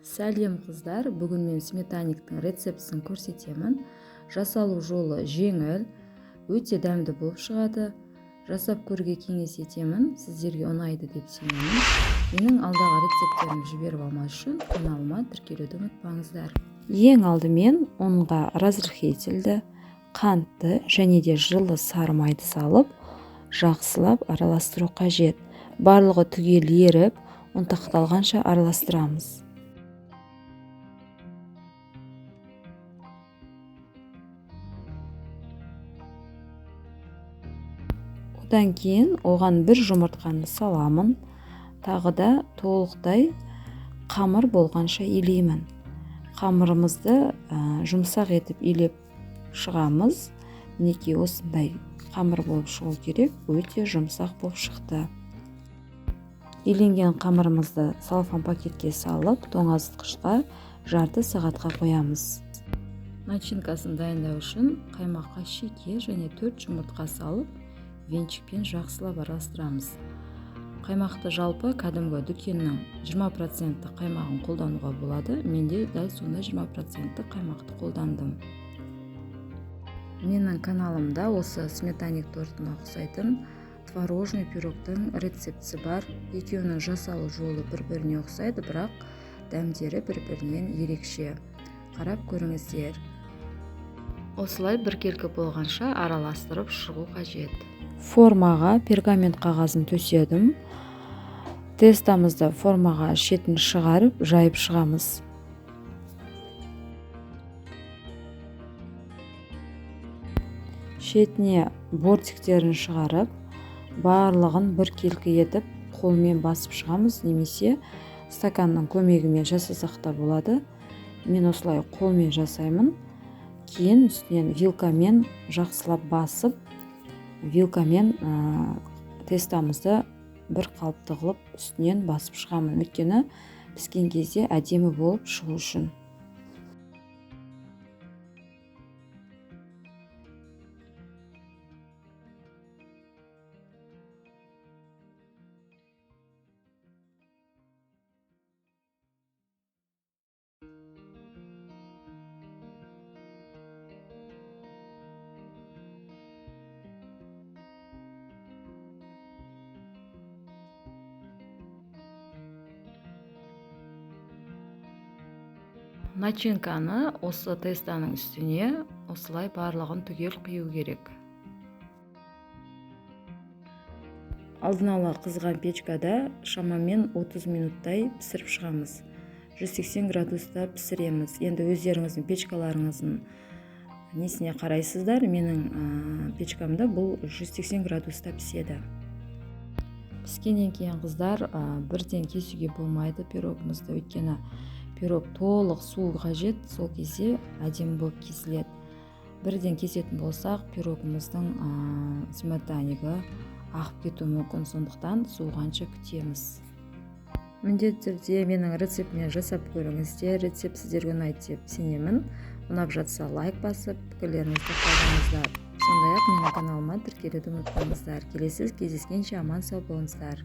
Сәлем қыздар, бүгін мен сметаниктің рецептісін көрсетемін. Жасалу жолы жеңіл, өте дәмді болып шығады. Жасап көруге кеңес етемін, сіздерге ұнайды деп сенемін. Менің алдағы рецепттерімді жіберіп алмас үшін каналыма тіркелуді ұмытпаңыздар. Ең алдымен ұнға разрыхительді, қантты және де жылы сары майды салып, жақсылап араластыру қажет. Барлығы түгел еріп, ұнтақталғанша араластырамыз. Одан кейін оған бір жұмыртқаны саламын. Тағы да толықтай қамыр болғанша илеймін. Қамырымызды жұмсақ етіп илеп шығамыз. Мінекей осындай қамыр болып шығу керек, өте жұмсақ болып шықты. Иленген қамырымызды салфан пакетке салып, тоңазытқышқа жарты сағатқа қоямыз. Начинкасын дайындау үшін қаймаққа шеке және 4 жұмыртқа салып, венчикпен жақсылап араластырамыз. Қаймақты жалпы кәдімгі дүкеннің 20% қаймағын қолдануға болады. Менде дәл сондай 20% қаймақты қолдандым. Менің каналымда осы сметаник тортына ұқсайтын творожный пирогтың рецептісі бар. Екеуінің жасалу жолы бір-біріне ұқсайды, бірақ дәмдері бір-бірінен ерекше. Қарап көріңіздер. Осылай біркелкі болғанша араластырып шығу қажет. Формаға пергамент қағазын төседім. Тестамызды формаға шетін шығарып, жайып шығамыз. Шетіне бортиктерін шығарып, барлығын біркелкі етіп, қолмен басып шығамыз, немесе стаканның көмегімен жасасақ та болады. Мен осылай қолмен жасаймын. Кейін үстінен вилкамен жақсылап басып, вилкамен тестамызды бір қалыпты қылып үстінен басып шығамын. Өйткені піскен кезде әдемі болып шығу үшін. Начинканы осы тестаның үстіне осылай барлығын түгел құю керек. Алдын ала қызған печкада шамамен 30 минуттай пісіріп шығамыз. 180 градуста пісіреміз. Енді өздеріңіздің печкаларыңыздың несіне қарайсыздар. Менің печкамда бұл 180 градуста піседі. Піскеннен кейін қыздар бірден кесуге болмайды пирогымызды, өйткені пирог толық су қажет, сол кезде әдемі болып кесіледі. Бірден кесетін болсақ, пирогымыздың сметанигі ағып кетуі мүмкін, сондықтан суығанша күтеміз. Міндетті түрде менің рецептіммен жасап көріңіздер. Рецепт сіздерге ұнайды деп сенемін. Ұнап жатса лайк басып, пікірлеріңізді қалдырыңыздар. Сондай-ақ менің каналыма тіркелуді ұмытпаңыздар. Келесі кездескенше аман сау болыңыздар.